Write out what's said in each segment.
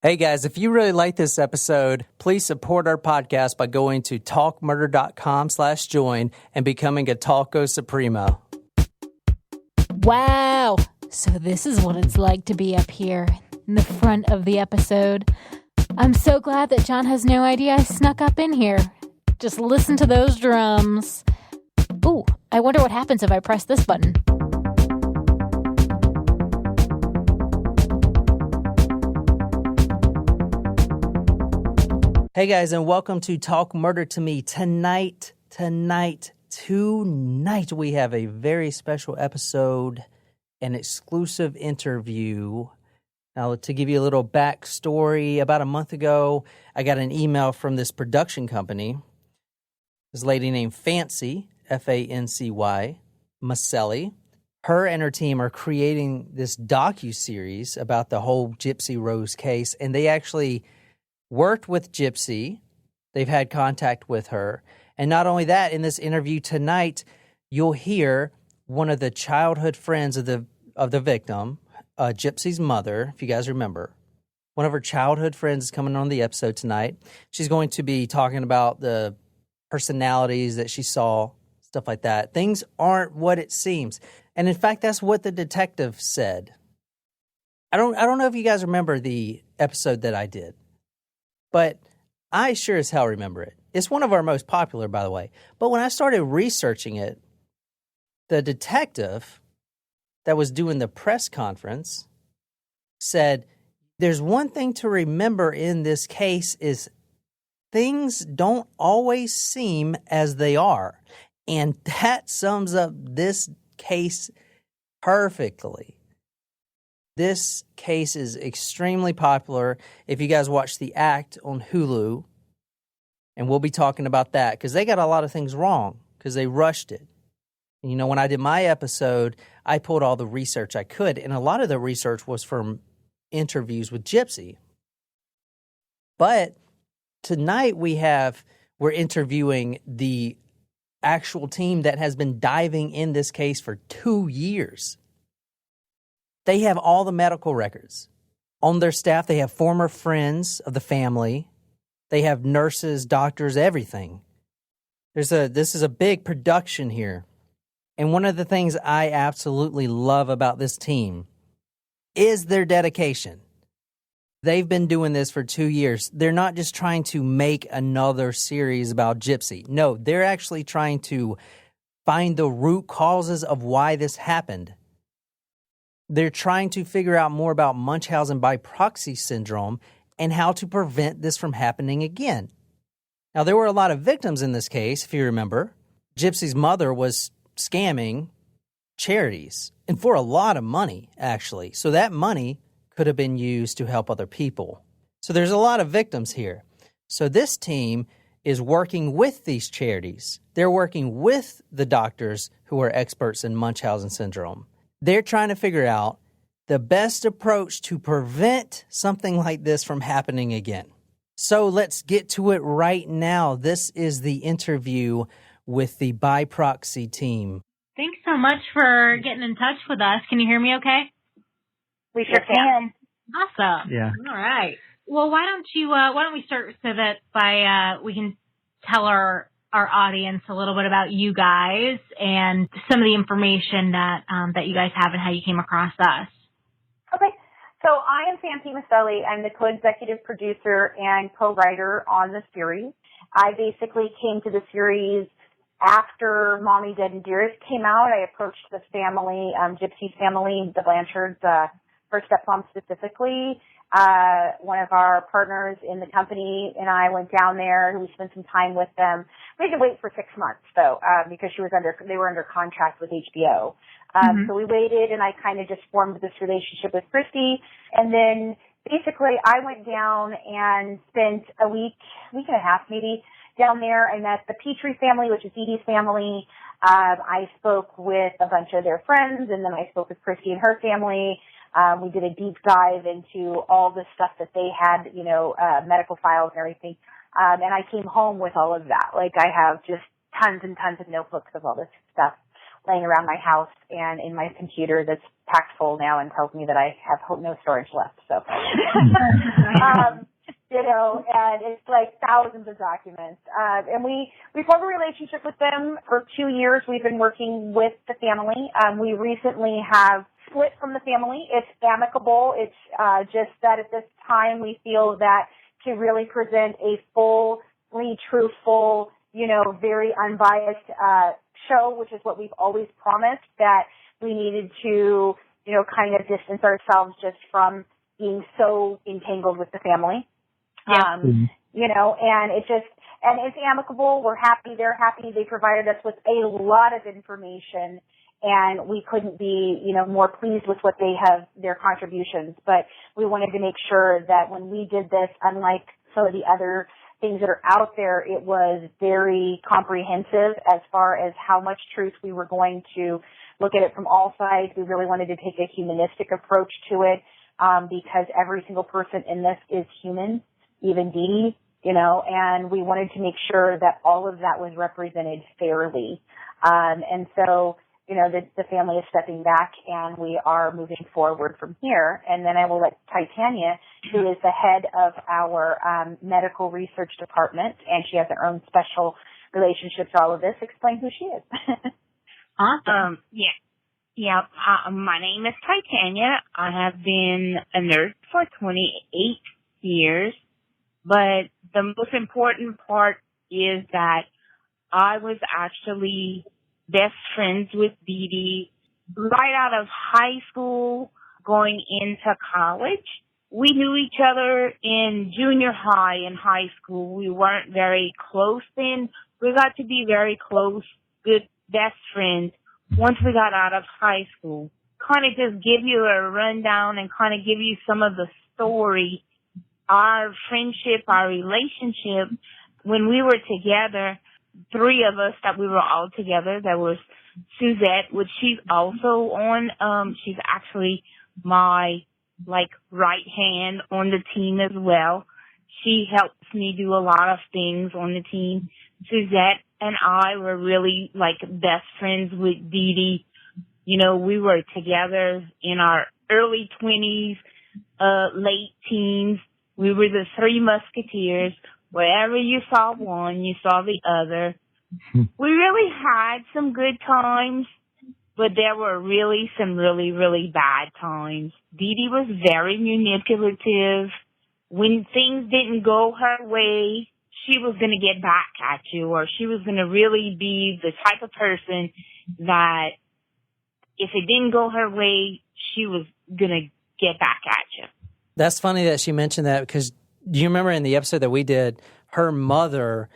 Hey guys, if you really like this episode, please support our podcast by going to talkmurder.com/join and becoming a Talco Supremo. Wow. So this is what it's like to be up here in the front of the episode. I'm so glad that John has no idea I snuck up in here. Just listen to those drums. Ooh, I wonder what happens if I press this button. Hey guys, and welcome to Talk Murder to Me. Tonight, we have a very special episode, an exclusive interview. Now, to give you a little backstory, about a month ago, I got an email from this production company. This lady named Fancy, Fancy, Maselli. Her and her team are creating this docuseries about the whole Gypsy Rose case, and they actually worked with Gypsy. They've had contact with her. And not only that, in this interview tonight, you'll hear one of the childhood friends of the victim, Gypsy's mother, if you guys remember. One of her childhood friends is coming on the episode tonight. She's going to be talking about the personalities that she saw, stuff like that. Things aren't what it seems. And in fact, that's what the detective said. I don't know if you guys remember the episode that I did, but I sure as hell remember it. It's one of our most popular, by the way. But when I started researching it, the detective that was doing the press conference said, there's one thing to remember in this case is things don't always seem as they are. And that sums up this case perfectly. This case is extremely popular. If you guys watch The Act on Hulu, and we'll be talking about that, because they got a lot of things wrong, because they rushed it. And, you know, when I did my episode, I pulled all the research I could, and a lot of the research was from interviews with Gypsy. But tonight we're interviewing the actual team that has been diving in this case for 2 years. They have all the medical records. On their staff, they have former friends of the family. They have nurses, doctors, everything. This is a big production here. And one of the things I absolutely love about this team is their dedication. They've been doing this for 2 years. They're not just trying to make another series about Gypsy. No, they're actually trying to find the root causes of why this happened. They're trying to figure out more about Munchausen by proxy syndrome and how to prevent this from happening again. Now, there were a lot of victims in this case, if you remember. Gypsy's mother was scamming charities, and for a lot of money, actually. So that money could have been used to help other people. So there's a lot of victims here. So this team is working with these charities. They're working with the doctors who are experts in Munchausen syndrome. They're trying to figure out the best approach to prevent something like this from happening again. So let's get to it right now. This is the interview with the By Proxy team. Thanks so much for getting in touch with us. Can you hear me okay? We sure can. Awesome. Yeah. All right. Well, why don't we start so that we can tell our audience a little bit about you guys and some of the information that you guys have and how you came across us. Okay. So I am Fancy Maselli. I'm the co-executive producer and co-writer on the series. I basically came to the series after Mommy, Dead, and Dearest came out. I approached the family, Gypsy's family, the Blanchards, her stepmom specifically. One of our partners in the company and I went down there. We spent some time with them. We had to wait for 6 months though, because they were under contract with HBO. So we waited, and I kind of just formed this relationship with Christy. And then basically I went down and spent a week and a half maybe down there. I met the Petrie family, which is Dee Dee's family. I spoke with a bunch of their friends, and then I spoke with Christy and her family. We did a deep dive into all the stuff that they had, medical files and everything. And I came home with all of that. Like, I have just tons and tons of notebooks of all this stuff. laying around my house and in my computer that's packed full now and tells me that I have no storage left. So, and it's like thousands of documents. And we formed a relationship with them for 2 years. We've been working with the family. We recently have split from the family. It's amicable. It's just that at this time we feel that to really present a fully truthful, very unbiased show, which is what we've always promised, that we needed to, kind of distance ourselves just from being so entangled with the family. Yeah. And it's amicable. We're happy. They're happy. They provided us with a lot of information, and we couldn't be, more pleased with what their contributions. But we wanted to make sure that when we did this, unlike some of the other things that are out there, it was very comprehensive as far as how much truth we were going to look at it from all sides. We really wanted to take a humanistic approach to it, because every single person in this is human, even Dee Dee, and we wanted to make sure that all of that was represented fairly. And so, the family is stepping back and we are moving forward from here. And then I will let Titania, who is the head of our medical research department, and she has her own special relationship to all of this, explain who she is. Awesome. Yeah. My name is Titania. I have been a nurse for 28 years, but the most important part is that I was actually best friends with Dee Dee right out of high school, going into college. We knew each other in junior high and high school. We weren't very close then. We got to be very close, good best friends once we got out of high school. Kind of just give you a rundown and kind of give you some of the story. Our friendship, our relationship, when we were together, 3 of us that we were all together. There was Suzette, which she's also on. She's actually my right hand on the team as well. She helps me do a lot of things on the team. Suzette and I were really best friends with Dee Dee. We were together in our early 20s, late teens. We were the 3 musketeers. Wherever you saw one, you saw the other. We really had some good times, but there were really some really, really bad times. Dee Dee was very manipulative. When things didn't go her way, she was going to get back at you, or she was going to really be the type of person that if it didn't go her way, she was going to get back at you. That's funny that she mentioned that, because do you remember in the episode that we did, her mother,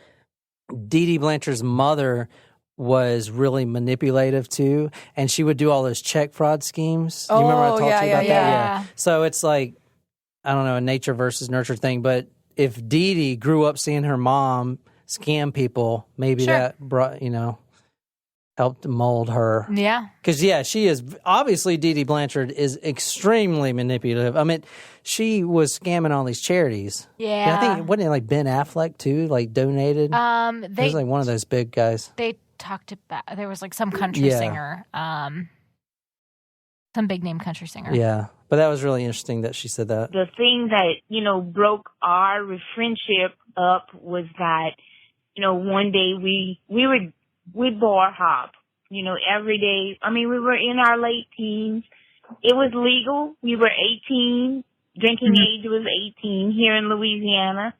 Dee Dee Blanchard's mother, was really manipulative too, and she would do all those check fraud schemes. You remember I talked to you about that? Yeah. So it's like, I don't know, a nature versus nurture thing, but if Dee Dee grew up seeing her mom scam people, maybe that brought, helped mold her. Yeah. Because, she is, obviously Dee Dee Blanchard is extremely manipulative. I mean, she was scamming all these charities. Yeah. And I think, wasn't it Ben Affleck too, donated? He was one of those big guys. They talked about, there was some country singer, some big name country singer. Yeah. But that was really interesting that she said that. The thing that, broke our friendship up was that, one day we'd bar hop, every day. I mean, we were in our late teens. It was legal. We were 18. Drinking age was 18 here in Louisiana.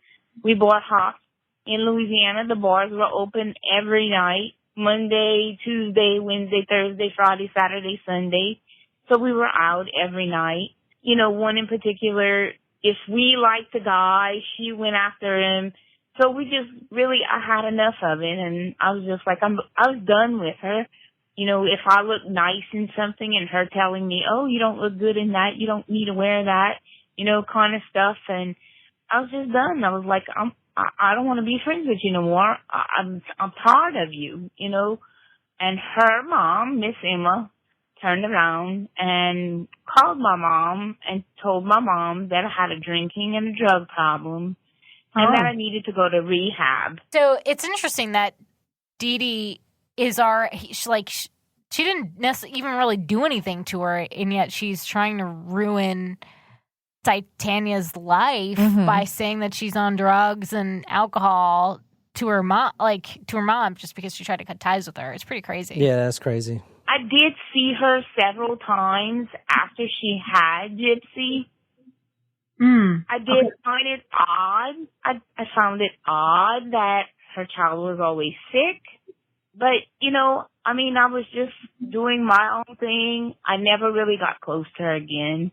We bar hopped in Louisiana. The bars were open every night, Monday, Tuesday, Wednesday, Thursday, Friday, Saturday, Sunday. So we were out every night. One in particular, if we liked a guy, she went after him. So we just really, I had enough of it, and I was just I was done with her. If I looked nice in something and her telling me, oh, you don't look good in that, you don't need to wear that, kind of stuff. And I was just done. I was like, I don't want to be friends with you no more. I'm tired of you, And her mom, Miss Emma, turned around and called my mom and told my mom that I had a drinking and a drug problem. And that I needed to go to rehab. So it's interesting that Dee Dee is she didn't even really do anything to her, and yet she's trying to ruin Titania's life by saying that she's on drugs and alcohol to her mom, just because she tried to cut ties with her. It's pretty crazy. Yeah, that's crazy. I did see her several times after she had Gypsy. I did find it odd. I found it odd that her child was always sick. But, I was just doing my own thing. I never really got close to her again.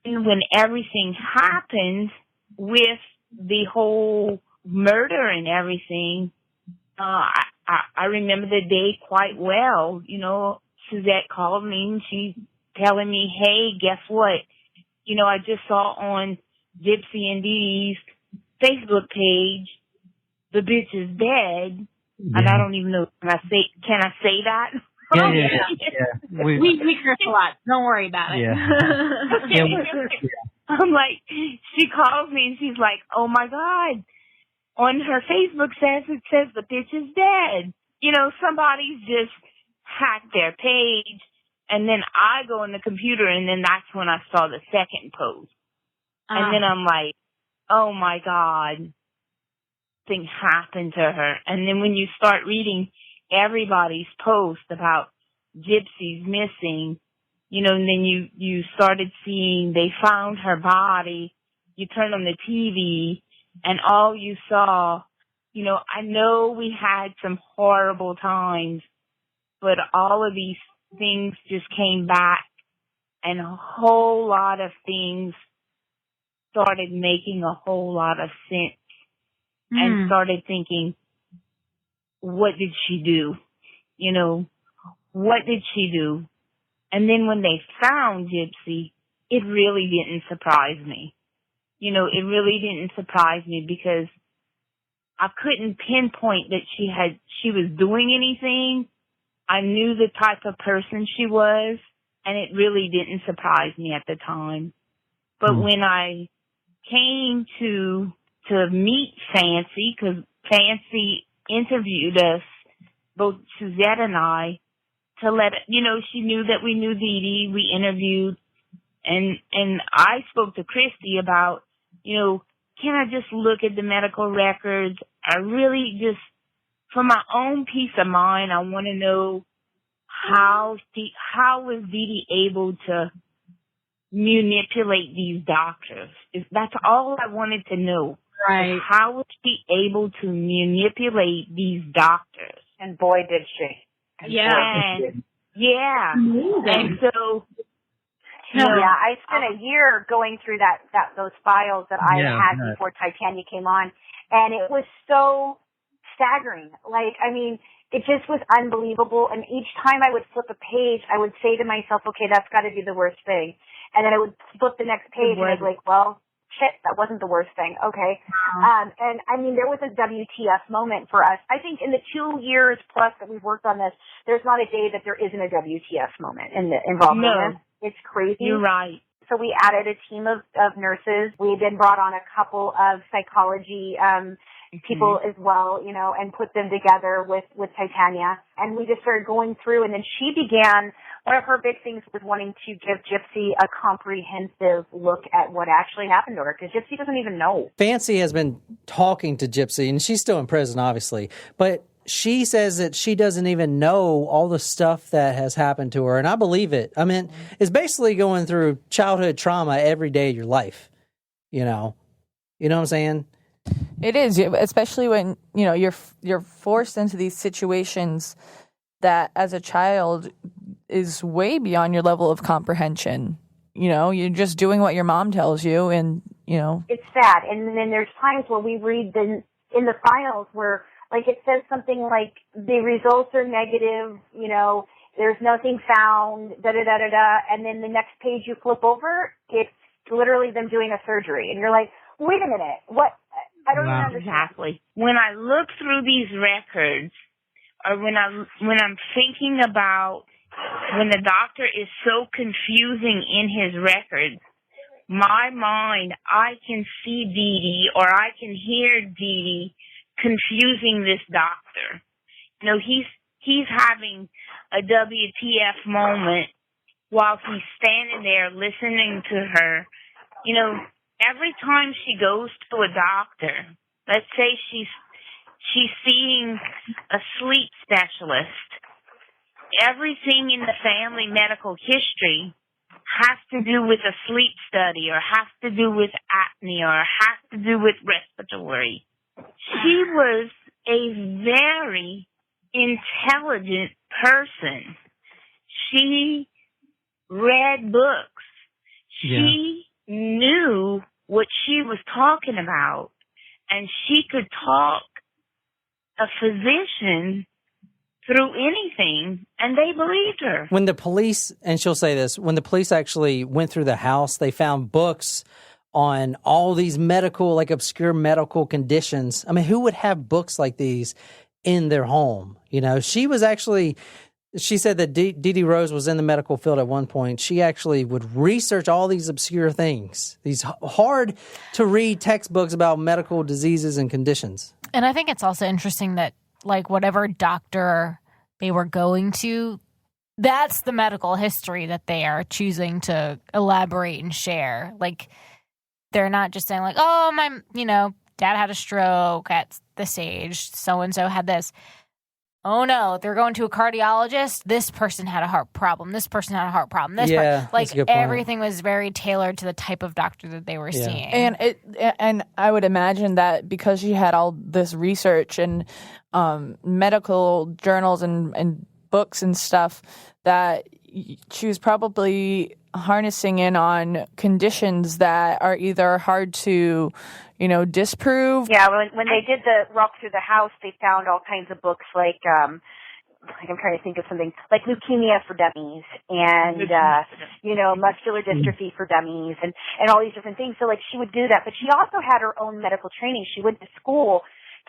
And when everything happened with the whole murder and everything, I remember the day quite well. Suzette called me and she's telling me, hey, guess what? I just saw on Gypsy and Dee's Facebook page, the bitch is dead. Yeah. And I don't even know, can I say that? Yeah. We curse a lot. Don't worry about it. Yeah. I'm like, she calls me and she's like, oh my God. On her Facebook it says the bitch is dead. Somebody's just hacked their page. And then I go in the computer and then that's when I saw the second post. And then I'm like, oh my God, thing happened to her. And then when you start reading everybody's post about Gypsy's missing, and then you started seeing they found her body. You turned on the TV and all you saw, I know we had some horrible times, but all of these things just came back and a whole lot of things started making a whole lot of sense and started thinking, what did she do? What did she do? And then when they found Gypsy, it really didn't surprise me. It really didn't surprise me because I couldn't pinpoint that she was doing anything. I knew the type of person she was, and it really didn't surprise me at the time. But when I came to meet Fancy, because Fancy interviewed us, both Suzette and I, to let she knew that we knew Dee Dee. We interviewed, and I spoke to Christy about, can I just look at the medical records? I really just, for my own peace of mind, I want to know how was Dee Dee able to manipulate these doctors? That's all I wanted to know. Right. How was she able to manipulate these doctors? And boy, did she. Yeah. And so, I spent a year going through those files that I had before Titania came on, and it was so staggering. It just was unbelievable. And each time I would flip a page, I would say to myself, okay, that's got to be the worst thing. And then I would flip the next page and I'd be like, well, shit, that wasn't the worst thing. Okay. There was a WTF moment for us. I think in the 2 years plus that we've worked on this, there's not a day that there isn't a WTF moment involved in this. It's crazy. You're right. So we added a team of nurses. We then brought on a couple of psychology people as well, and put them together with Titania. And we just started going through, and then she began, one of her big things was wanting to give Gypsy a comprehensive look at what actually happened to her, because Gypsy doesn't even know. Fancy has been talking to Gypsy, and she's still in prison, obviously, but she says that she doesn't even know all the stuff that has happened to her, and I believe it. It's basically going through childhood trauma every day of your life, You know what I'm saying? It is, especially when, you're forced into these situations that as a child is way beyond your level of comprehension. You're just doing what your mom tells you and, It's sad. And then there's times where we read in the files where, it says something like, the results are negative, there's nothing found, da-da-da-da-da, and then the next page you flip over, it's literally them doing a surgery. And you're like, wait a minute, what? I don't even understand. Exactly. When I look through these records, or when I'm thinking about when the doctor is so confusing in his records, my mind, I can see Dee Dee, or I can hear Dee Dee confusing this doctor. he's having a WTF moment while he's standing there listening to her. You know, every time she goes to a doctor, let's say she's seeing a sleep specialist, everything in the family medical history has to do with a sleep study or has to do with apnea or has to do with respiratory. She was a very intelligent person. She read books. She knew what she was talking about, and she could talk a physician through anything, and they believed her. When the police, and she'll say this, when the police actually went through the house, they found books on all these medical, like obscure medical conditions. I mean, who would have books like these in their home? You know, she was actually, she said that Dee Rose was in the medical field at one point. She actually would research all these obscure things, these hard to read textbooks about medical diseases and conditions. And I think it's also interesting that, like, whatever doctor they were going to, that's the medical history that they are choosing to elaborate and share. Like, they're not just saying, like, oh, my, you know, dad had a stroke at this age, so-and-so had this. Oh, no, they're going to a cardiologist. This person had a heart problem. This person had a heart problem. This like, everything was very tailored to the type of doctor that they were seeing. And I would imagine that because she had all this research and medical journals and books and stuff, that she was probably harnessing in on conditions that are either hard to, you know, disprove. Yeah, when they did the walk through the house, they found all kinds of books like I'm trying to think of something, like leukemia for dummies and, you know, muscular dystrophy for dummies and all these different things. So, like, she would do that. But she also had her own medical training. She went to school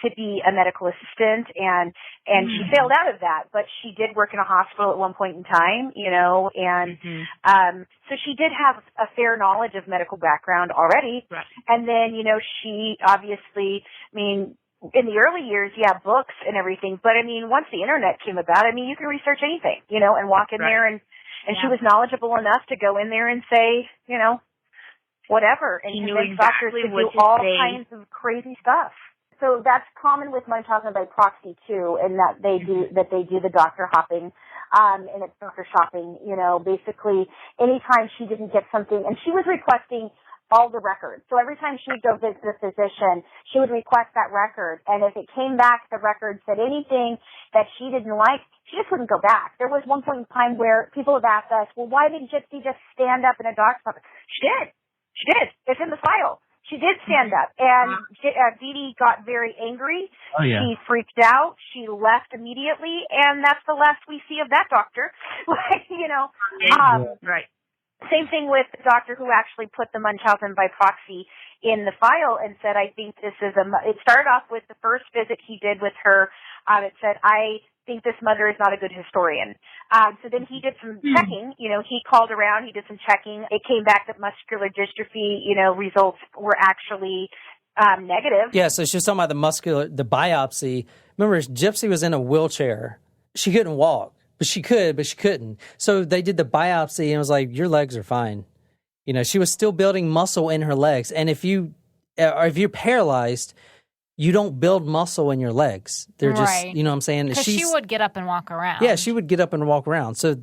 to be a medical assistant and she failed out of that, but she did work in a hospital at one point in time, you know, and so she did have a fair knowledge of medical background already. Right. And then, you know, she obviously, I mean, in the early years, books and everything, but I mean, once the internet came about, I mean, you can research anything, you know, and walk in there and she was knowledgeable enough to go in there and say, you know, whatever, and convince doctors to do all kinds of crazy stuff. So that's common with Munchausen by proxy too, in that they do the doctor hopping, and it's doctor shopping. You know, basically, anytime she didn't get something, and she was requesting all the records. So every time she would go visit the physician, she would request that record, and if it came back, the record said anything that she didn't like, she just wouldn't go back. There was one point in time where people have asked us, well, why did Gypsy just stand up in a doctor's office? She did. It's in the file. She did stand up, and Dee Dee got very angry. Oh, yeah. She freaked out. She left immediately, and that's the last we see of that doctor. You know, right. Same thing with the doctor who actually put the Munchausen by proxy in the file and said, I think this is it started off with the first visit he did with her. It said, I think this mother is not a good historian. So then he did some checking. You know, he called around. He did some checking. It came back that muscular dystrophy, you know, results were actually negative. Yeah, so she was talking about the biopsy. Remember, Gypsy was in a wheelchair. She couldn't walk, but she could, but she couldn't. So they did the biopsy, and it was like, your legs are fine. You know, she was still building muscle in her legs. And if you're paralyzed, you don't build muscle in your legs. They're just, you know what I'm saying? Because she would get up and walk around. Yeah, she would get up and walk around. So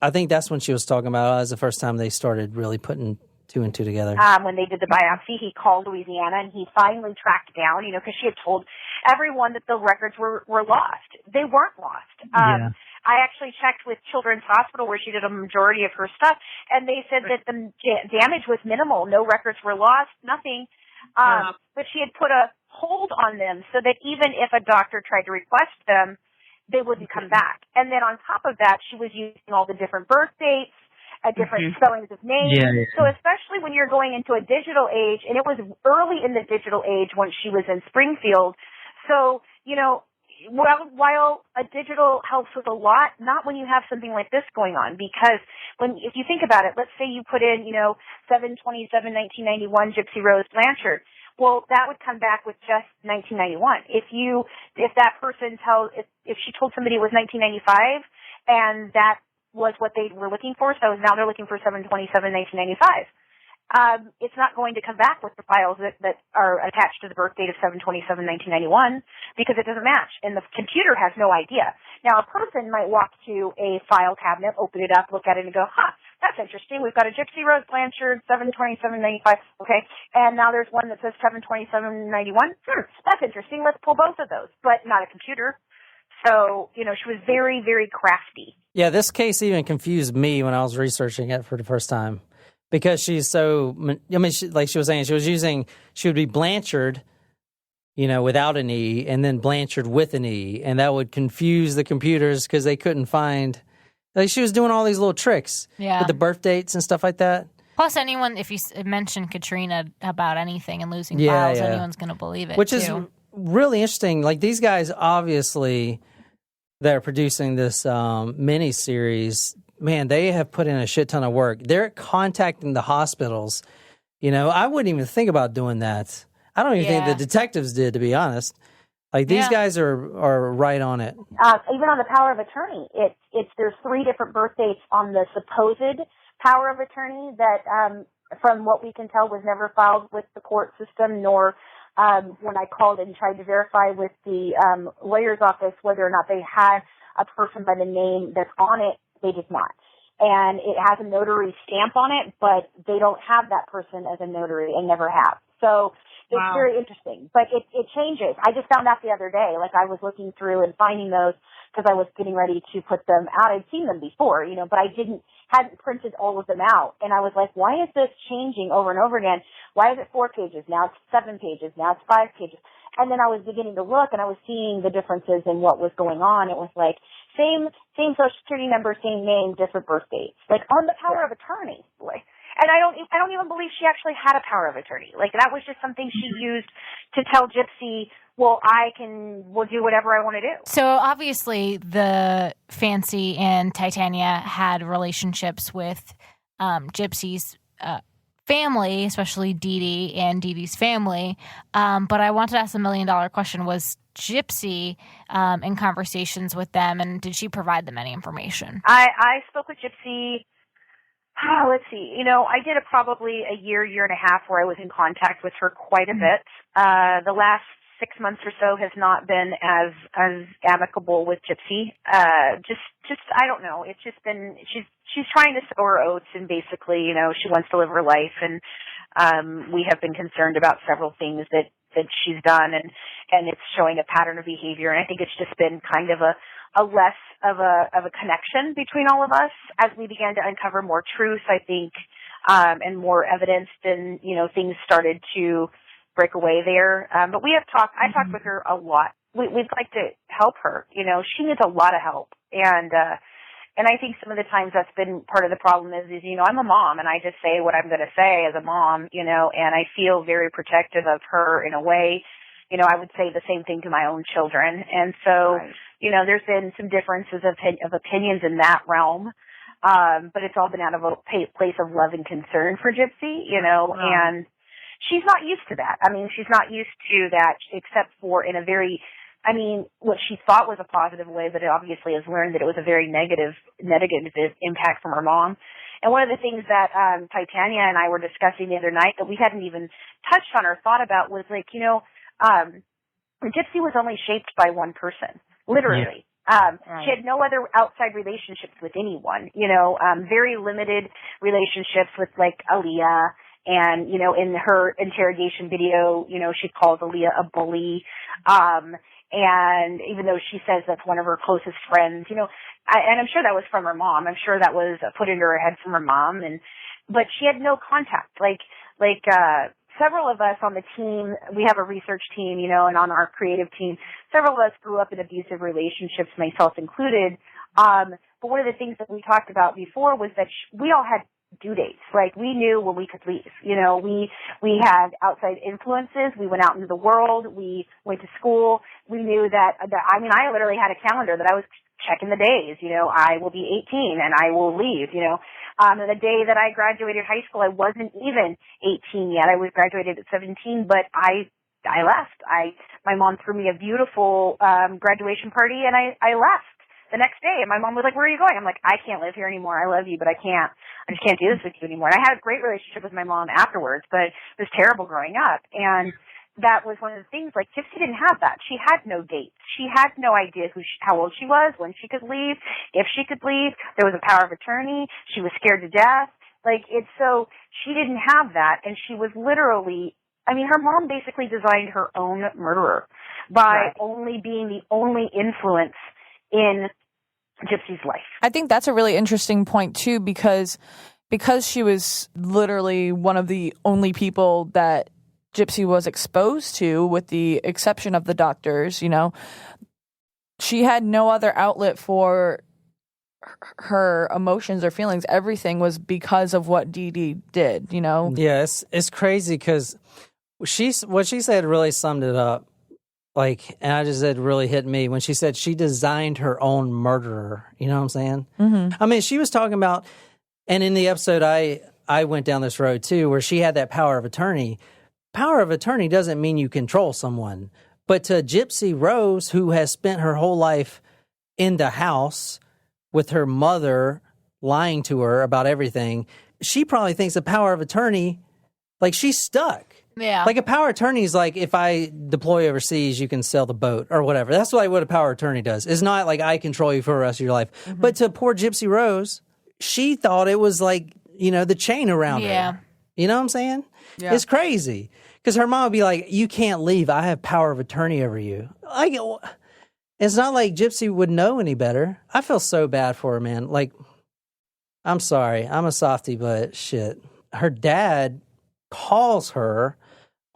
I think that's when she was talking about as the first time they started really putting two and two together. When they did the biopsy, he called Louisiana, and he finally tracked down, you know, because she had told everyone that the records were lost. They weren't lost. I actually checked with Children's Hospital where she did a majority of her stuff, and they said that the damage was minimal. No records were lost, nothing. But she had put a hold on them so that even if a doctor tried to request them, they wouldn't come back. And then on top of that, she was using all the different birth dates, different spellings of names. So especially when you're going into a digital age, and it was early in the digital age when she was in Springfield. So, you know, while a digital helps with a lot, not when you have something like this going on, because if you think about it, let's say you put in, you know, 7/27/1991 Gypsy Rose Blanchard. Well, that would come back with just 1991. If that person if she told somebody it was 1995 and that was what they were looking for, so now they're looking for 7/27/1995. It's not going to come back with the files that are attached to the birth date of 7/27/1991 because it doesn't match, and the computer has no idea. Now, a person might walk to a file cabinet, open it up, look at it, and go, that's interesting. We've got a Gypsy Rose Blanchard, 7/27/95, okay, and now there's one that says 7/27/91. That's interesting. Let's pull both of those, but not a computer. So, she was very, very crafty. Yeah, this case even confused me when I was researching it for the first time. Because she's so, like she was saying, she would be Blanchard, without an E, and then Blanchard with an E, and that would confuse the computers because they couldn't find, like she was doing all these little tricks with the birth dates and stuff like that. Plus, if you mention Katrina about anything and losing files, anyone's going to believe it. Which is really interesting. Like these guys, obviously, that are producing this mini-series, man, they have put in a shit ton of work. They're contacting the hospitals. I wouldn't even think about doing that. I don't even think the detectives did, to be honest. Like these guys are right on it. Even on the power of attorney, there's 3 different birth dates on the supposed power of attorney that, from what we can tell, was never filed with the court system, nor when I called and tried to verify with the lawyer's office whether or not they had a person by the name that's on it. They did not. And it has a notary stamp on it, but they don't have that person as a notary and never have. So it's very interesting. But it changes. I just found out the other day, like I was looking through and finding those because I was getting ready to put them out. I'd seen them before, but I hadn't printed all of them out. And I was like, why is this changing over and over again? Why is it 4 pages? Now it's 7 pages. Now it's 5 pages. And then I was beginning to look and I was seeing the differences in what was going on. It was like, same social security number, same name, different birth dates. Like on the power of attorney, boy. And I don't even believe she actually had a power of attorney. Like that was just something she used to tell Gypsy, well, will do whatever I want to do. So obviously the Fancy and Titania had relationships with Gypsy's family, especially Dee Dee and Dee Dee's family. But I wanted to ask $1 million question. Was Gypsy in conversations with them, and did she provide them any information? I spoke with Gypsy. Let's see. I did probably a year and a half where I was in contact with her quite a bit. The last 6 months or so has not been as amicable with Gypsy. Just I don't know. It's just been she's trying to sow her oats, and basically, she wants to live her life, and we have been concerned about several things that she's done, and it's showing a pattern of behavior. And I think it's just been kind of a less of a connection between all of us as we began to uncover more truth, I think, and more evidence. Then, things started to break away there. But we have talked. I talked with her a lot. We'd like to help her. She needs a lot of help, and I think some of the times that's been part of the problem is I'm a mom and I just say what I'm going to say as a mom, and I feel very protective of her in a way. I would say the same thing to my own children. And so, there's been some differences of opinions in that realm. But it's all been out of a place of love and concern for Gypsy, and she's not used to that. I mean, she's not used to that except for in a very, what she thought was a positive way, but it obviously has learned that it was a very negative impact from her mom. And one of the things that Titania and I were discussing the other night that we hadn't even touched on or thought about was like, Gypsy was only shaped by one person, literally. She had no other outside relationships with anyone, very limited relationships with like Aaliyah. And, in her interrogation video, she calls Aaliyah a bully. And even though she says that's one of her closest friends, and I'm sure that was from her mom. I'm sure that was put into her head from her mom. But she had no contact. Several of us on the team, we have a research team, and on our creative team, several of us grew up in abusive relationships, myself included. But one of the things that we talked about before was that we all had due dates. Like we knew when we could leave. We had outside influences. We went out into the world. We went to school. We knew that. I literally had a calendar that I was checking the days, I will be 18 and I will leave, And the day that I graduated high school, I wasn't even 18 yet. I was graduated at 17, but I left. My mom threw me a beautiful graduation party, and I left the next day. And my mom was like, "Where are you going?" I'm like, "I can't live here anymore. I love you, but I just can't do this with you anymore." And I had a great relationship with my mom afterwards, but it was terrible growing up. And that was one of the things, like, Gypsy didn't have that. She had no dates. She had no idea how old she was, when she could leave, if she could leave. There was a power of attorney. She was scared to death. So she didn't have that, and she was literally, her mom basically designed her own murderer by only being the only influence in Gypsy's life. I think that's a really interesting point, too, because she was literally one of the only people that Gypsy was exposed to, with the exception of the doctors, she had no other outlet for her emotions or feelings. Everything was because of what Dee Dee did, Yeah, it's crazy because what she said really summed it up. And I just said really hit me when she said she designed her own murderer. You know what I'm saying? Mm-hmm. She was talking about, and in the episode, I went down this road too, where she had that power of attorney. Power of attorney doesn't mean you control someone. But to Gypsy Rose, who has spent her whole life in the house with her mother lying to her about everything, she probably thinks a power of attorney, she's stuck. Yeah. A power attorney is if I deploy overseas, you can sell the boat or whatever. That's what a power attorney does. It's not I control you for the rest of your life. Mm-hmm. But to poor Gypsy Rose, she thought it was the chain around her. You know what I'm saying? Yeah. It's crazy. Because her mom would be like, "You can't leave. I have power of attorney over you." It's not like Gypsy would know any better. I feel so bad for her, man. I'm sorry. I'm a softie, but shit. Her dad calls her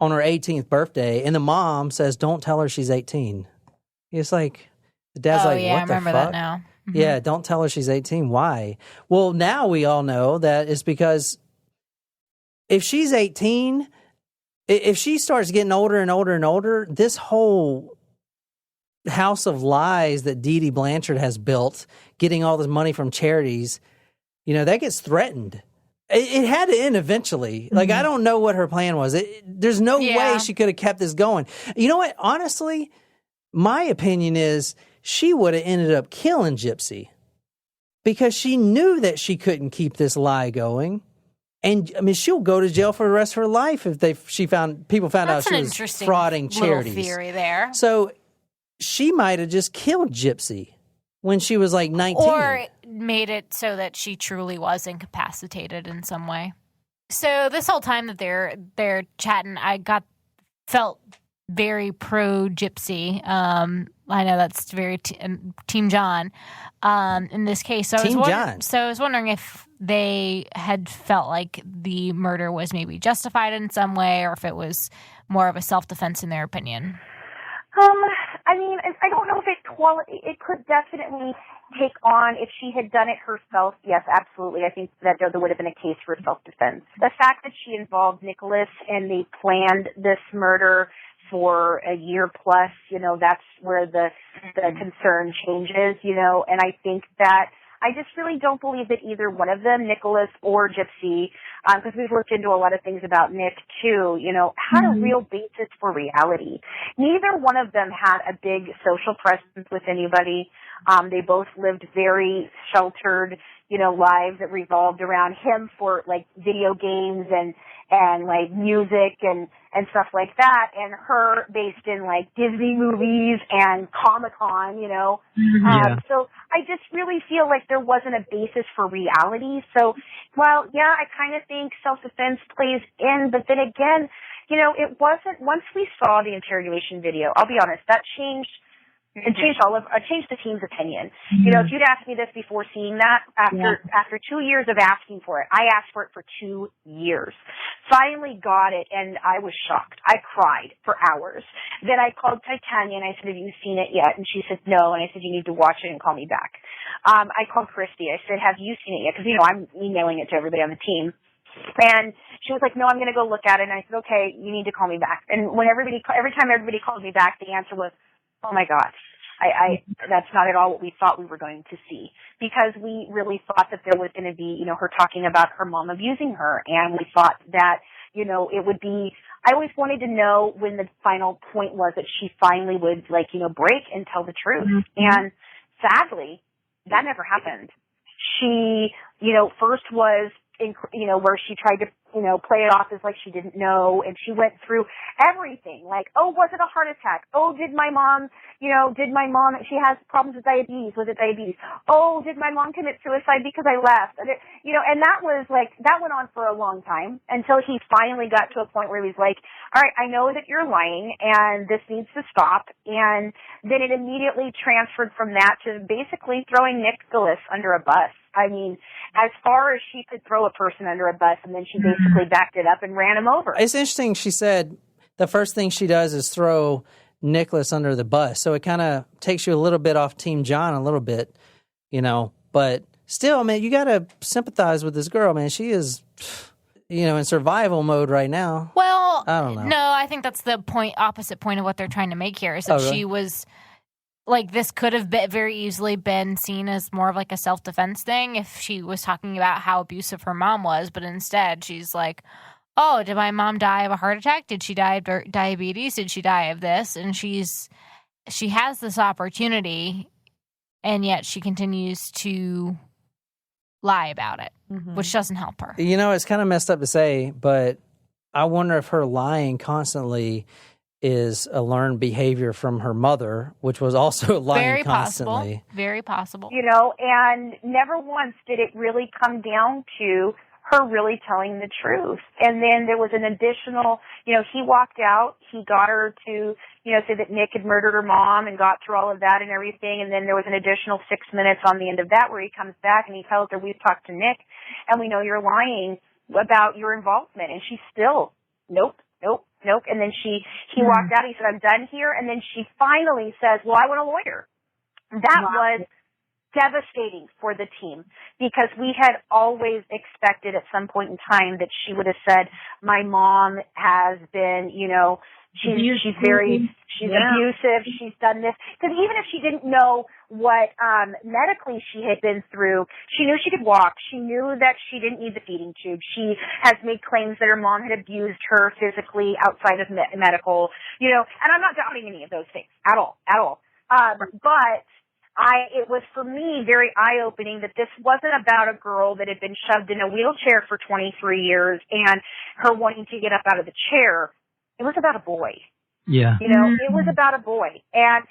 on her 18th birthday, and the mom says, "Don't tell her she's 18." It's the dad's what the fuck? I remember that now. Mm-hmm. Yeah, don't tell her she's 18. Why? Well, now we all know that it's because if she's 18, if she starts getting older and older and older, this whole house of lies that Dee Dee Blanchard has built, getting all this money from charities, that gets threatened. It had to end eventually. Mm-hmm. I don't know what her plan was. There's no way she could have kept this going. You know what? Honestly, my opinion is she would have ended up killing Gypsy because she knew that she couldn't keep this lie going. And she'll go to jail for the rest of her life if people found out she was frauding charities. Little theory there. So she might have just killed Gypsy when she was 19. Or made it so that she truly was incapacitated in some way. So this whole time that they're chatting, I felt very pro Gypsy. I know that's very Team John in this case. So I was wondering if they had felt like the murder was maybe justified in some way, or if it was more of a self-defense in their opinion. I don't know if it could definitely take on, if she had done it herself, yes, absolutely. I think that there would have been a case for self-defense. The fact that she involved Nicholas and they planned this murder for a year plus, that's where the concern changes, and I think that I just really don't believe that either one of them, Nicholas or Gypsy, because we've looked into a lot of things about Nick too, had a real basis for reality. Neither one of them had a big social presence with anybody. They both lived very sheltered, lives that revolved around him for video games and music and stuff like that, and her based in Disney movies and Comic-Con, So I just really feel like there wasn't a basis for reality. So, well, yeah, I kind of think self-defense plays in, but then again, it wasn't, once we saw the interrogation video, I'll be honest, that changed. It changed the team's opinion. Mm-hmm. If you'd asked me this before seeing that, after 2 years of asking for it, I asked for it for 2 years. Finally got it, and I was shocked. I cried for hours. Then I called Titania, and I said, "Have you seen it yet?" And she said, "No." And I said, "You need to watch it and call me back." I called Christy. I said, "Have you seen it yet?" Because, I'm emailing it to everybody on the team. And she was like, "No, I'm going to go look at it." And I said, "Okay, you need to call me back." And when every time everybody called me back, the answer was, "Oh my God." That's not at all what we thought we were going to see, because we really thought that there was going to be, her talking about her mom abusing her, and we thought that, it would be, I always wanted to know when the final point was that she finally would, break and tell the truth. Mm-hmm. And sadly, that never happened. She, first was, where she tried to, play it off as like she didn't know, and she went through everything, like, oh, was it a heart attack? Oh, did my mom, she has problems with diabetes, was it diabetes? Oh, did my mom commit suicide because I left? And that was like, that went on for a long time until he finally got to a point where he was like, all right, I know that you're lying and this needs to stop. And then it immediately transferred from that to basically throwing Nick Gillis under a bus. I mean, as far as she could throw a person under a bus, and then she basically backed it up and ran him over. It's interesting. She said the first thing she does is throw Nicholas under the bus. So it kind of takes you a little bit off Team John a little bit, But still, man, you got to sympathize with this girl, man. She is, in survival mode right now. Well, I don't know. No, I think that's the opposite point of what they're trying to make here is that really? She was... Like, this could have very easily been seen as more of like a self-defense thing if she was talking about how abusive her mom was, but instead she's like, oh, did my mom die of a heart attack? Did she die of diabetes? Did she die of this? And she has this opportunity, and yet she continues to lie about it, which doesn't help her. It's kind of messed up to say, but I wonder if her lying constantly is a learned behavior from her mother, which was also lying constantly. Very possible. And never once did it really come down to her really telling the truth. And then there was an additional, he walked out, he got her to, say that Nick had murdered her mom and got through all of that and everything. And then there was an additional 6 minutes on the end of that where he comes back and he tells her, we've talked to Nick and we know you're lying about your involvement. And she's still, nope. And then he walked out. He said, I'm done here. And then she finally says, well, I want a lawyer. That was devastating for the team because we had always expected at some point in time that she would have said, my mom has been, she's abusive. She's done this. Because even if she didn't know what medically she had been through, she knew she could walk. She knew that she didn't need the feeding tube. She has made claims that her mom had abused her physically outside of medical, and I'm not doubting any of those things at all. But it was for me very eye-opening that this wasn't about a girl that had been shoved in a wheelchair for 23 years and her wanting to get up out of the chair. It was about a boy. Yeah. It was about a boy. And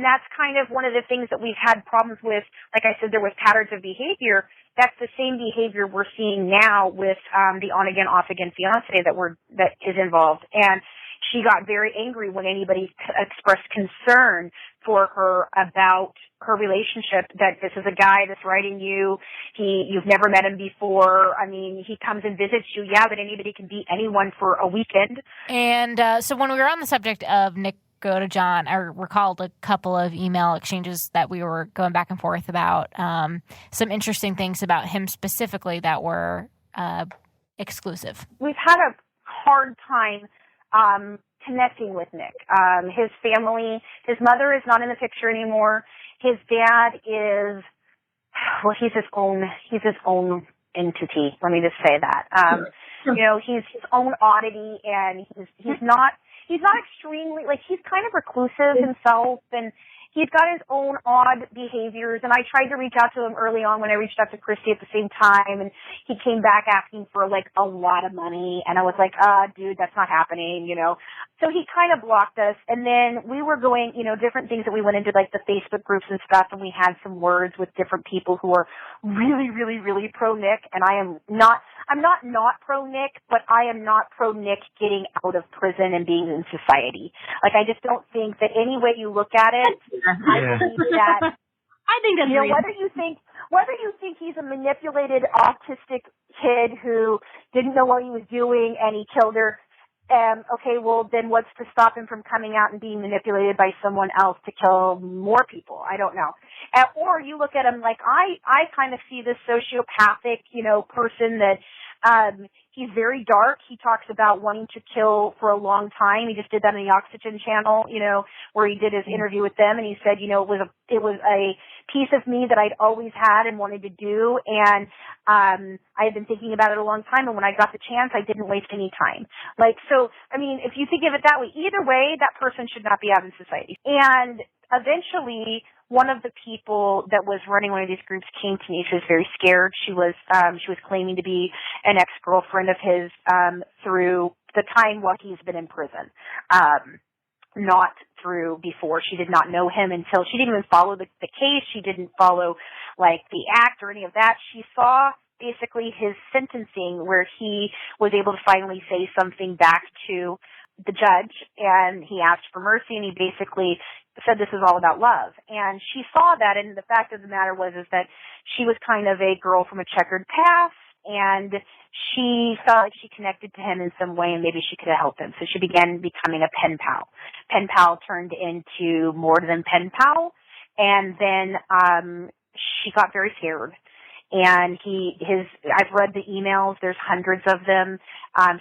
that's kind of one of the things that we've had problems with. Like I said, there was patterns of behavior. That's the same behavior we're seeing now with the on-again, off-again fiancé that is involved. And she got very angry when anybody expressed concern for her about her relationship, that this is a guy that's writing you. You've never met him before. I mean, he comes and visits you. Yeah, but anybody can beat anyone for a weekend. And so when we were on the subject of Nick Go to John, I recalled a couple of email exchanges that we were going back and forth about some interesting things about him specifically that were exclusive. We've had a hard time connecting with Nick. His family, his mother is not in the picture anymore. His dad is, he's his own entity. Let me just say that. He's his own oddity, and he's not extremely, he's kind of reclusive himself, and he's got his own odd behaviors, and I tried to reach out to him early on when I reached out to Christy at the same time, and he came back asking for, a lot of money, and I was like, dude, that's not happening, So he kind of blocked us, and then we were going, different things that we went into, the Facebook groups and stuff, and we had some words with different people who are really, really, really pro-Nick, and I'm not pro-Nick, but I am not pro-Nick getting out of prison and being in society. I just don't think that any way you look at it, I believe that. I think that's whether you think he's a manipulated autistic kid who didn't know what he was doing and he killed her. Okay, well, then what's to stop him from coming out and being manipulated by someone else to kill more people? I don't know. Or you look at him I kind of see this sociopathic, person that He's very dark. He talks about wanting to kill for a long time. He just did that on the Oxygen channel, where he did his interview with them, and he said, it was a piece of me that I'd always had and wanted to do, and I had been thinking about it a long time, and when I got the chance, I didn't waste any time. If you think of it that way, either way, that person should not be out in society. And eventually, one of the people that was running one of these groups came to me. She was very scared. She was claiming to be an ex-girlfriend of his through the time while he's been in prison. Not through before. She did not know him until she didn't even follow the case. She didn't follow the act or any of that. She saw basically his sentencing where he was able to finally say something back to the judge, and he asked for mercy, and he basically said this is all about love. And she saw that, and the fact of the matter was that she was kind of a girl from a checkered past, and she felt like she connected to him in some way, and maybe she could have helped him. So she began becoming a pen pal. Pen pal turned into more than pen pal, and then she got very scared. And I've read the emails, there's hundreds of them.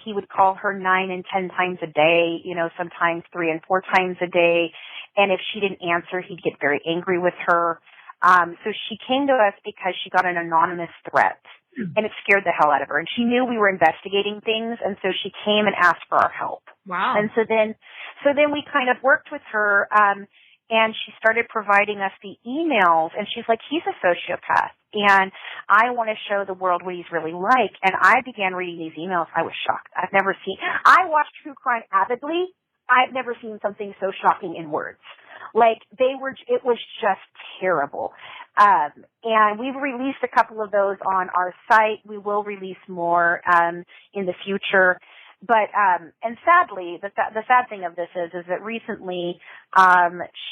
He would call her 9 and 10 times a day, sometimes 3 and 4 times a day. And if she didn't answer, he'd get very angry with her. So she came to us because she got an anonymous threat, and it scared the hell out of her. And she knew we were investigating things, and so she came and asked for our help. Wow. And so then we kind of worked with her, and she started providing us the emails, and she's like, he's a sociopath, and I want to show the world what he's really like. And I began reading these emails. I was shocked. I watch true crime avidly. I've never seen something so shocking in words. It was just terrible. And we've released a couple of those on our site. We will release more, in the future. But, and sadly, the sad thing of this is that recently,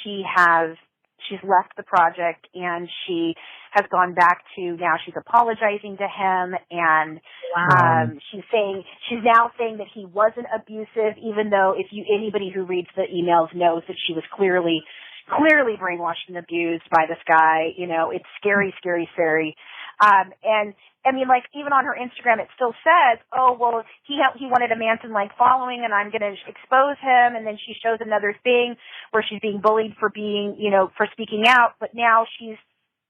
she's left the project, and she has gone back to, now she's apologizing to him, and wow. she's now saying that he wasn't abusive, even though anybody who reads the emails knows that she was clearly brainwashed and abused by this guy. It's scary, scary, scary. And I mean, even on her Instagram, it still says, oh, well, he wanted a Manson-like following, and I'm going to expose him. And then she shows another thing where she's being bullied for for speaking out. But now she's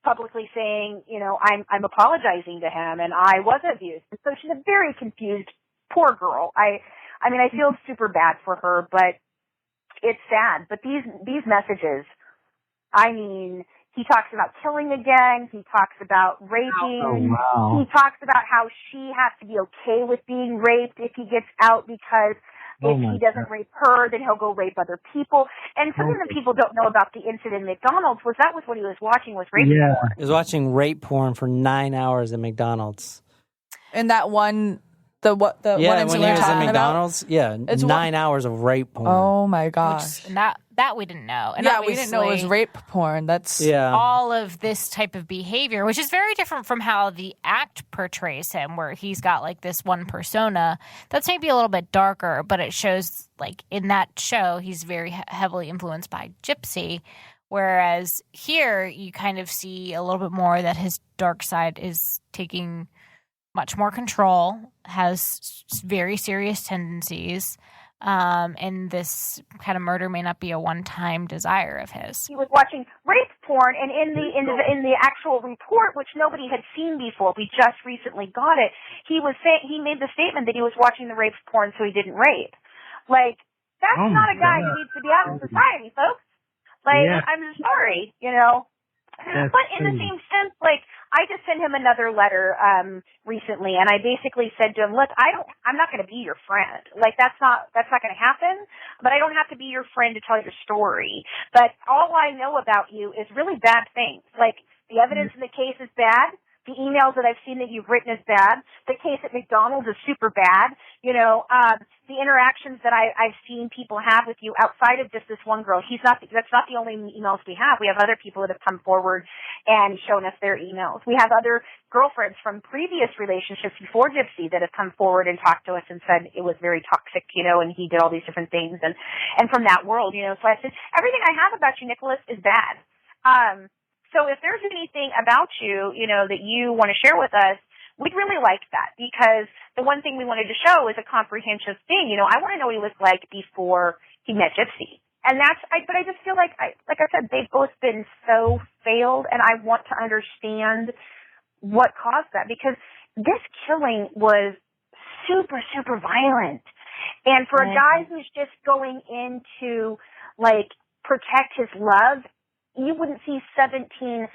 publicly saying, I'm apologizing to him, and I was abused. And so she's a very confused, poor girl. I feel super bad for her, but it's sad. But these messages, he talks about killing again. He talks about raping. Oh, wow. He talks about how she has to be okay with being raped if he gets out, because if he doesn't rape her, then he'll go rape other people. And something that people don't know about the incident in McDonald's was what he was watching was rape porn. He was watching rape porn for 9 hours at McDonald's. And that one, the one when he was at McDonald's, it's 9 hours of rape porn. Oh my gosh. And that we didn't know. And we didn't know it was rape porn. That's all of this type of behavior, which is very different from how the act portrays him, where he's got this one persona that's maybe a little bit darker, but it shows in that show he's very heavily influenced by Gypsy, whereas here you kind of see a little bit more that his dark side is taking much more control, has very serious tendencies. And this kind of murder may not be a one-time desire of his. He was watching rape porn, and in the actual report, which nobody had seen before, we just recently got it. He made the statement that he was watching the rape porn so he didn't rape. That's not a guy who needs to be out in society, folks. I'm sorry, But in the same sense, I just sent him another letter recently, and I basically said to him, look, I'm not going to be your friend. That's not going to happen, but I don't have to be your friend to tell your story. But all I know about you is really bad things. The evidence in the case is bad. The emails that I've seen that you've written is bad. The case at McDonald's is super bad. The interactions that I've seen people have with you outside of just this one girl, that's not the only emails we have. We have other people that have come forward and shown us their emails. We have other girlfriends from previous relationships before Gypsy that have come forward and talked to us and said it was very toxic, and he did all these different things. And from that world, so I said, everything I have about you, Nicholas, is bad. So if there's anything about you, that you want to share with us, we'd really like that, because the one thing we wanted to show is a comprehensive thing. You know, I want to know what he was like before he met Gypsy. And but I just feel like I said, they've both been so failed, and I want to understand what caused that, because this killing was super, super violent. And for a guy who's just going in to, like, protect his love, you wouldn't see 17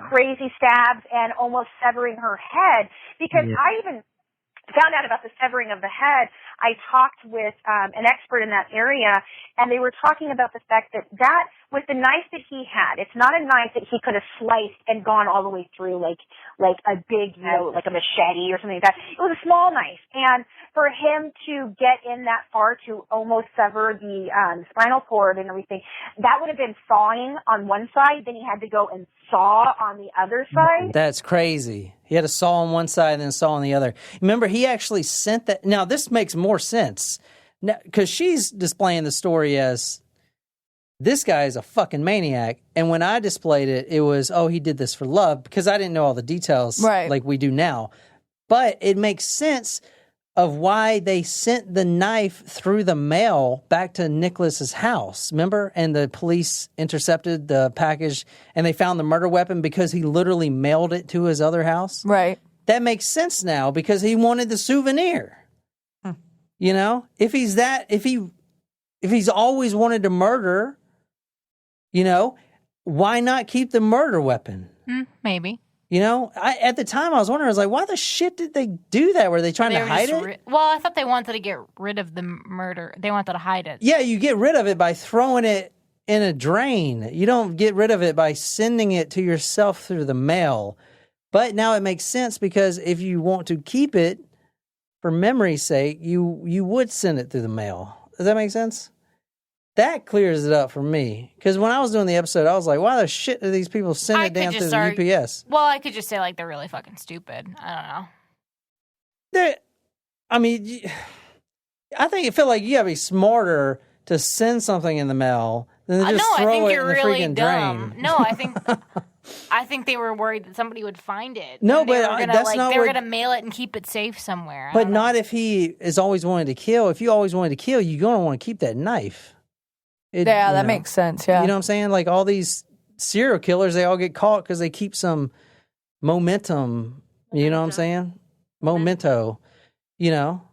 crazy stabs and almost severing her head. Because I even found out about the severing of the head. I talked with an expert in that area, and they were talking about the fact that with the knife that he had, it's not a knife that he could have sliced and gone all the way through like a big, you know, like a machete or something like that. It was a small knife, and for him to get in that far to almost sever the spinal cord and everything, that would have been sawing on one side, then he had to go and saw on the other side. That's crazy. He had a saw on one side and then a saw on the other. Remember, he actually sent that. Now, this makes more sense because she's displaying the story as this guy is a fucking maniac. And when I displayed it, it was, oh, he did this for love, because I didn't know all the details like we do now. But it makes sense of why they sent the knife through the mail back to Nicholas's house, remember? And the police intercepted the package and they found the murder weapon because he literally mailed it to his other house. Right. That makes sense now because he wanted the souvenir. You know, if he's always wanted to murder, you know, why not keep the murder weapon? Maybe. You know, at the time I was wondering, I was like, why the shit did they do that? Were they trying to hide it? Well, I thought they wanted to get rid of the murder. They wanted to hide it. Yeah, you get rid of it by throwing it in a drain. You don't get rid of it by sending it to yourself through the mail. But now it makes sense because if you want to keep it for memory's sake, you would send it through the mail. Does that make sense? That clears it up for me. Because when I was doing the episode, I was like, why the shit do these people send it down through the UPS? Well, I could just say, like, they're really fucking stupid. I don't know. I think it felt like you got to be smarter to send something in the mail than to just throw it in the freaking drain. No, I think they were worried that somebody would find it. No, but that's not. They were going to mail it and keep it safe somewhere. But not if he is always wanting to kill. If you always wanted to kill, you're going to want to keep that knife. That makes sense, yeah. You know what I'm saying? Like all these serial killers, they all get caught because they keep some momentum. You know what I'm saying? Memento. You know?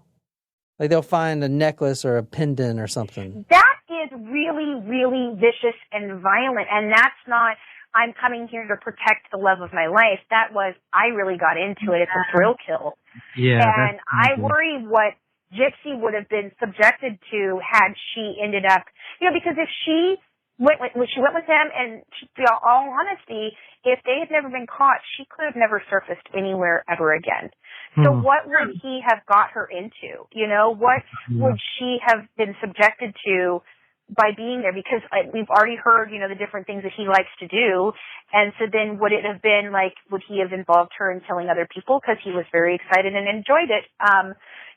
Like they'll find a necklace or a pendant or something. That is really, really vicious and violent. And that's not, I'm coming here to protect the love of my life. That was, I really got into it. It's a thrill kill. Yeah. And I worry what Gypsy would have been subjected to had she ended up, you know, because if she went with him, and to all honesty, if they had never been caught, she could have never surfaced anywhere ever again. So what would he have got her into? You know, what would she have been subjected to by being there? Because we've already heard, you know, the different things that he likes to do. And so then would it have been like, would he have involved her in killing other people? Because he was very excited and enjoyed it.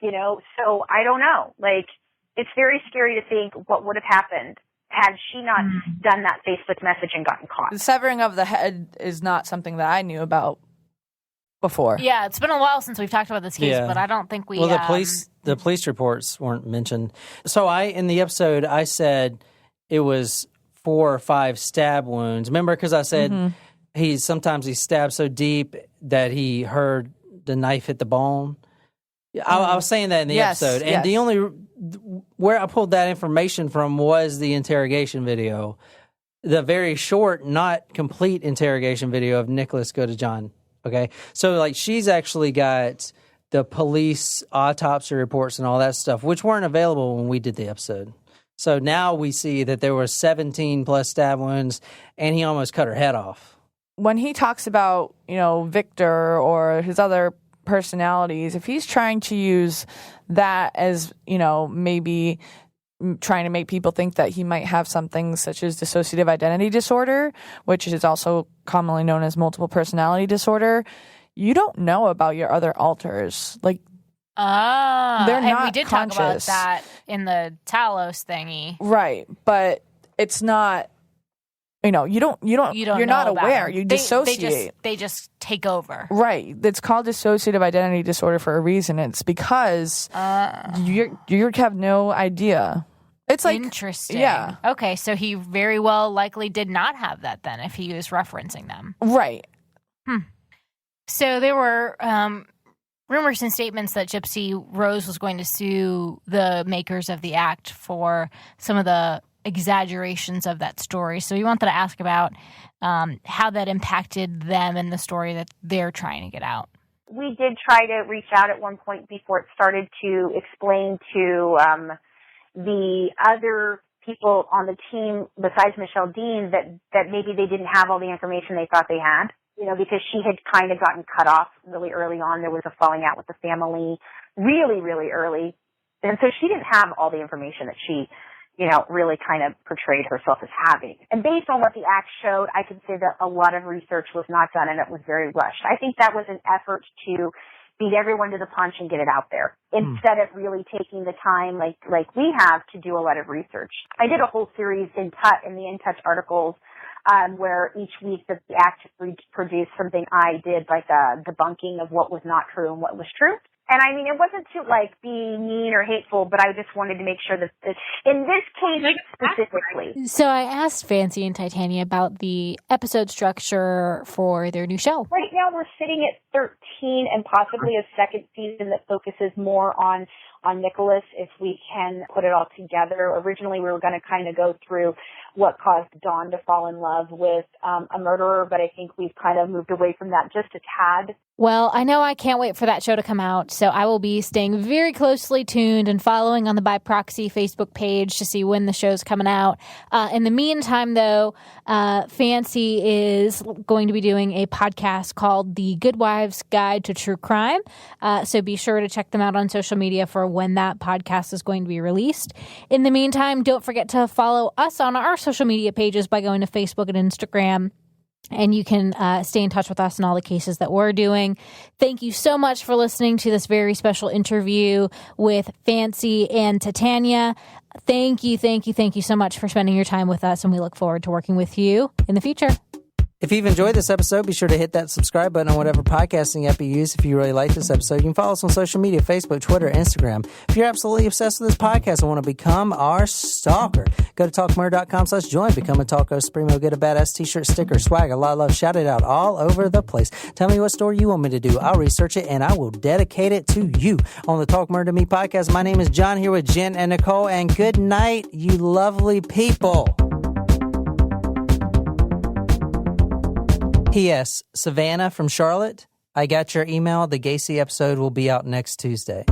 You know, so I don't know. Like, it's very scary to think what would have happened had she not done that Facebook message and gotten caught. The severing of the head is not something that I knew about before. Yeah, it's been a while since we've talked about this case, but I don't think we... Well, the police reports weren't mentioned. So in the episode, I said it was 4 or 5 stab wounds. Remember, because I said sometimes he stabbed so deep that he heard the knife hit the bone. I was saying that in the episode. And the only... where I pulled that information from was the interrogation video. The very short, not complete interrogation video of Nicholas go to John. Okay? So, like, she's actually got the police autopsy reports and all that stuff, which weren't available when we did the episode. So now we see that there were 17 plus stab wounds, and he almost cut her head off. When he talks about, you know, Victor or his other personalities, if he's trying to use that as, you know, maybe trying to make people think that he might have something such as dissociative identity disorder, which is also commonly known as multiple personality disorder, you don't know about your other alters. Like, they're not and we did conscious. Talk about that in the Talos thingy. Right, but it's not you're not know about aware. them. You dissociate. They just take over. Right. It's called dissociative identity disorder for a reason. It's because you have no idea. It's like interesting. Yeah. Okay, so he very well likely did not have that then if he was referencing them. Right. So there were rumors and statements that Gypsy Rose was going to sue the makers of the act for some of the exaggerations of that story. So we wanted to ask about how that impacted them and the story that they're trying to get out. We did try to reach out at one point before it started to explain to the other people on the team besides Michelle Dean that maybe they didn't have all the information they thought they had, because she had kind of gotten cut off really early on. There was a falling out with the family really, really early. And so she didn't have all the information that she, really kind of portrayed herself as having. And based on what the act showed, I could say that a lot of research was not done and it was very rushed. I think that was an effort to beat everyone to the punch and get it out there instead of really taking the time like we have to do a lot of research. I did a whole series in the In Touch articles where each week the act produced something I did, like a debunking of what was not true and what was true. And I mean, it wasn't to be mean or hateful, but I just wanted to make sure that in this case specifically. So I asked Fancy and Titania about the episode structure for their new show. Right now we're sitting at 13 and possibly a second season that focuses more on Nicholas if we can put it all together. Originally we were going to kind of go through what caused Dawn to fall in love with a murderer, but I think we've kind of moved away from that just a tad. Well, I know I can't wait for that show to come out, so I will be staying very closely tuned and following on the By Proxy Facebook page to see when the show's coming out. In the meantime, though, Fancy is going to be doing a podcast called The Good Wives Guide to True Crime, so be sure to check them out on social media for when that podcast is going to be released. In the meantime, don't forget to follow us on our social media pages by going to Facebook and Instagram. And you can stay in touch with us in all the cases that we're doing. Thank you so much for listening to this very special interview with Fancy and Titania. Thank you so much for spending your time with us, and we look forward to working with you in the future. If you've enjoyed this episode, be sure to hit that subscribe button on whatever podcasting app you use. If you really like this episode, you can follow us on social media, Facebook, Twitter, Instagram. If you're absolutely obsessed with this podcast and want to become our stalker, go to talkmurder.com/join, become a Talko Supremo, get a badass t-shirt, sticker, swag, a lot of love, shout it out all over the place. Tell me what story you want me to do. I'll research it and I will dedicate it to you. On the Talk Murder to Me podcast, my name is John, here with Jen and Nicole, and good night, you lovely people. P.S. Savannah from Charlotte, I got your email. The Gacy episode will be out next Tuesday.